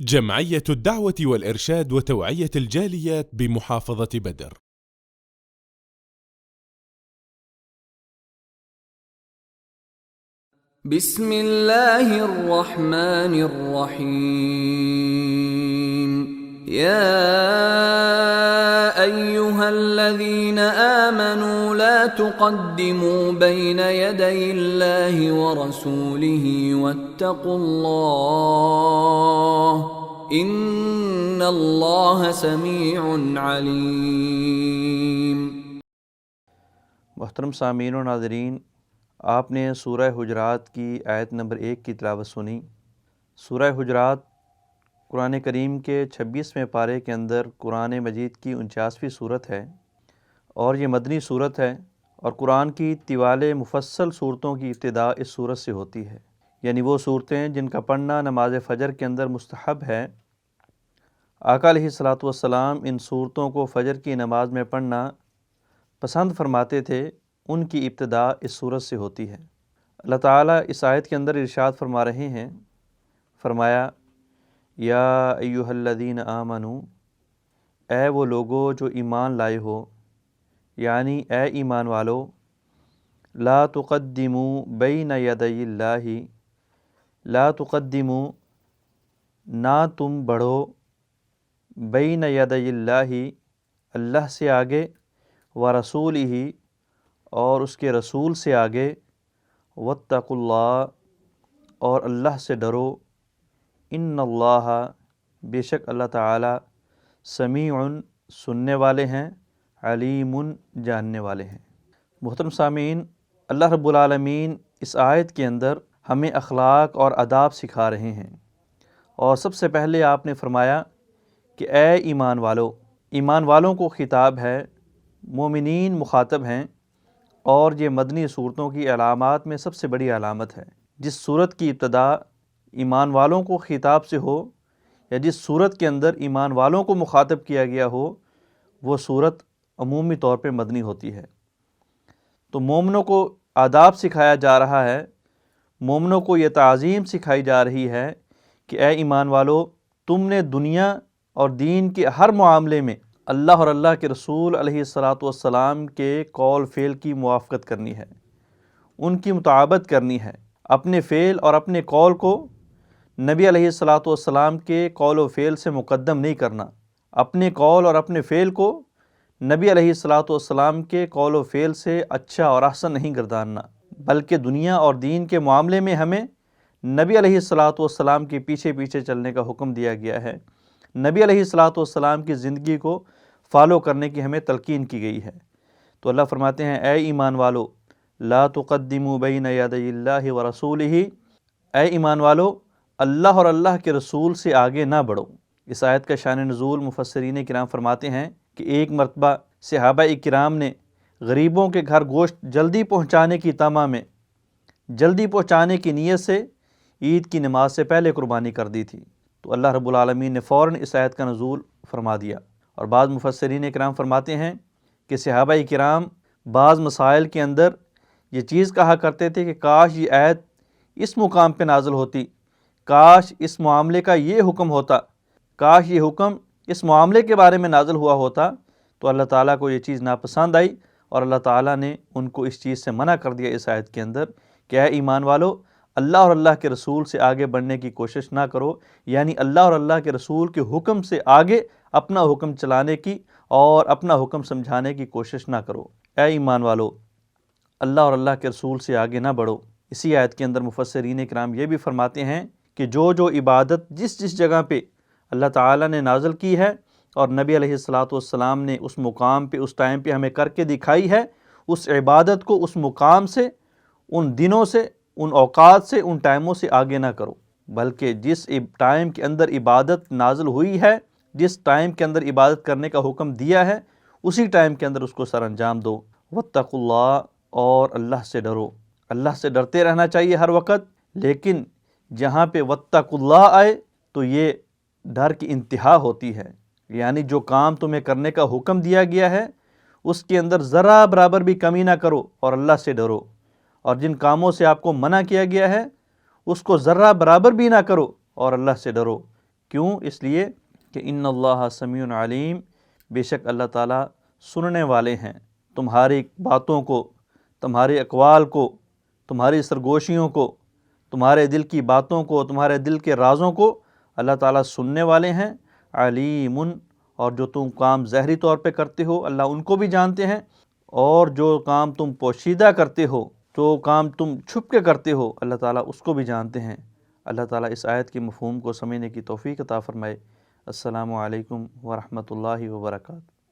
جمعية الدعوة والإرشاد وتوعية الجاليات بمحافظة بدر. بسم الله الرحمن الرحيم. يا أيها الذين آمنوا لا تقدموا بين يدي الله ورسوله واتقوا الله إن الله سميع عليم. محترم سامعین و ناظرین، آپ نے سورہ حجرات کی آیت نمبر 1 کی تلاوت سنی۔ سورہ حجرات قرآن کریم کے 26ویں پارے کے اندر قرآن مجید کی 49ویں صورت ہے اور یہ مدنی صورت ہے، اور قرآن کی طوال مفصل صورتوں کی ابتدا اس صورت سے ہوتی ہے، یعنی وہ صورتیں جن کا پڑھنا نماز فجر کے اندر مستحب ہے۔ آقا علیہ الصلاۃ والسلام ان صورتوں کو فجر کی نماز میں پڑھنا پسند فرماتے تھے، ان کی ابتدا اس صورت سے ہوتی ہے۔ اللہ تعالیٰ اس آیت کے اندر ارشاد فرما رہے ہیں، فرمایا یا ایہا الذین آمنو، اے وہ لوگو جو ایمان لائے ہو، یعنی اے ایمان والو، لا تقدموا بین یدی اللہ، لا تقدموا، نہ تم بڑھو، بین یدی اللہ، اللہ سے آگے، ورسولہ، اور اس کے رسول سے آگے، واتقوا اللہ، اور اللہ سے ڈرو، ان اللہ، بے شک اللہ تعالی، سمیع، سننے والے ہیں، علیم، جاننے والے ہیں۔ محترم سامعین، اللہ رب العالمین اس آیت کے اندر ہمیں اخلاق اور آداب سکھا رہے ہیں، اور سب سے پہلے آپ نے فرمایا کہ اے ایمان والو، ایمان والوں کو خطاب ہے، مومنین مخاطب ہیں، اور یہ مدنی صورتوں کی علامات میں سب سے بڑی علامت ہے۔ جس صورت کی ابتدا ایمان والوں کو خطاب سے ہو، یا جس صورت کے اندر ایمان والوں کو مخاطب کیا گیا ہو، وہ صورت عمومی طور پہ مدنی ہوتی ہے۔ تو مومنوں کو آداب سکھایا جا رہا ہے، مومنوں کو یہ تعظیم سکھائی جا رہی ہے کہ اے ایمان والو، تم نے دنیا اور دین کے ہر معاملے میں اللہ اور اللہ کے رسول علیہ الصلاۃ والسلام کے قول فعل کی موافقت کرنی ہے، ان کی مطابقت کرنی ہے۔ اپنے فعل اور اپنے قول کو نبی علیہ الصلاۃ والسلام کے قول و فعل سے مقدم نہیں کرنا، اپنے قول اور اپنے فعل کو نبی علیہ الصلاۃ والسلام کے قول و فعل سے اچھا اور احسن نہیں گرداننا، بلکہ دنیا اور دین کے معاملے میں ہمیں نبی علیہ الصلاۃ والسلام کے پیچھے پیچھے چلنے کا حکم دیا گیا ہے، نبی علیہ الصلاۃ والسلام کی زندگی کو فالو کرنے کی ہمیں تلقین کی گئی ہے۔ تو اللہ فرماتے ہیں اے ایمان والو، لا تقدموا بین یدی اللہ ورسولہ، اے ایمان والو، اللہ اور اللہ کے رسول سے آگے نہ بڑھو۔ اس آیت کا شان نزول مفسرین کرام فرماتے ہیں کہ ایک مرتبہ صحابہ کرام نے غریبوں کے گھر گوشت جلدی پہنچانے کی طمع میں، جلدی پہنچانے کی نیت سے عید کی نماز سے پہلے قربانی کر دی تھی، تو اللہ رب العالمین نے فوراً اس آیت کا نزول فرما دیا۔ اور بعض مفسرین کرام فرماتے ہیں کہ صحابہ کرام بعض مسائل کے اندر یہ چیز کہا کرتے تھے کہ کاش یہ آیت اس مقام پہ نازل ہوتی، کاش اس معاملے کا یہ حکم ہوتا، کاش یہ حکم اس معاملے کے بارے میں نازل ہوا ہوتا۔ تو اللہ تعالیٰ کو یہ چیز ناپسند آئی، اور اللہ تعالیٰ نے ان کو اس چیز سے منع کر دیا اس آیت کے اندر کہ اے ایمان والو، اللہ اور اللہ کے رسول سے آگے بڑھنے کی کوشش نہ کرو، یعنی اللہ اور اللہ کے رسول کے حکم سے آگے اپنا حکم چلانے کی اور اپنا حکم سمجھانے کی کوشش نہ کرو۔ اے ایمان والو، اللہ اور اللہ کے رسول سے آگے نہ بڑھو۔ اسی آیت کے اندر مفسرین کرام یہ بھی فرماتے ہیں کہ جو عبادت جس جگہ پہ اللہ تعالیٰ نے نازل کی ہے اور نبی علیہ الصلاۃ والسلام نے اس مقام پہ اس ٹائم پہ ہمیں کر کے دکھائی ہے، اس عبادت کو اس مقام سے، ان دنوں سے، ان اوقات سے، ان ٹائموں سے آگے نہ کرو، بلکہ جس ٹائم کے اندر عبادت نازل ہوئی ہے، جس ٹائم کے اندر عبادت کرنے کا حکم دیا ہے، اسی ٹائم کے اندر اس کو سر انجام دو۔ واتقوا اللہ، اور اللہ سے ڈرو۔ اللہ سے ڈرتے رہنا چاہیے ہر وقت، لیکن جہاں پہ واتقوا اللہ آئے تو یہ ڈر کی انتہا ہوتی ہے، یعنی جو کام تمہیں کرنے کا حکم دیا گیا ہے اس کے اندر ذرا برابر بھی کمی نہ کرو اور اللہ سے ڈرو، اور جن کاموں سے آپ کو منع کیا گیا ہے اس کو ذرا برابر بھی نہ کرو اور اللہ سے ڈرو، کیوں؟ اس لیے کہ ان اللہ سمیع علیم، بے شک اللہ تعالیٰ سننے والے ہیں، تمہاری باتوں کو، تمہارے اقوال کو، تمہاری سرگوشیوں کو، تمہارے دل کی باتوں کو، تمہارے دل کے رازوں کو اللہ تعالیٰ سننے والے ہیں۔ علیم، اور جو تم کام ظاہری طور پہ کرتے ہو اللہ ان کو بھی جانتے ہیں، اور جو کام تم پوشیدہ کرتے ہو، جو کام تم چھپ کے کرتے ہو، اللہ تعالیٰ اس کو بھی جانتے ہیں۔ اللہ تعالیٰ اس آیت کے مفہوم کو سمجھنے کی توفیق عطا فرمائے۔ السلام علیکم ورحمۃ اللہ وبرکاتہ۔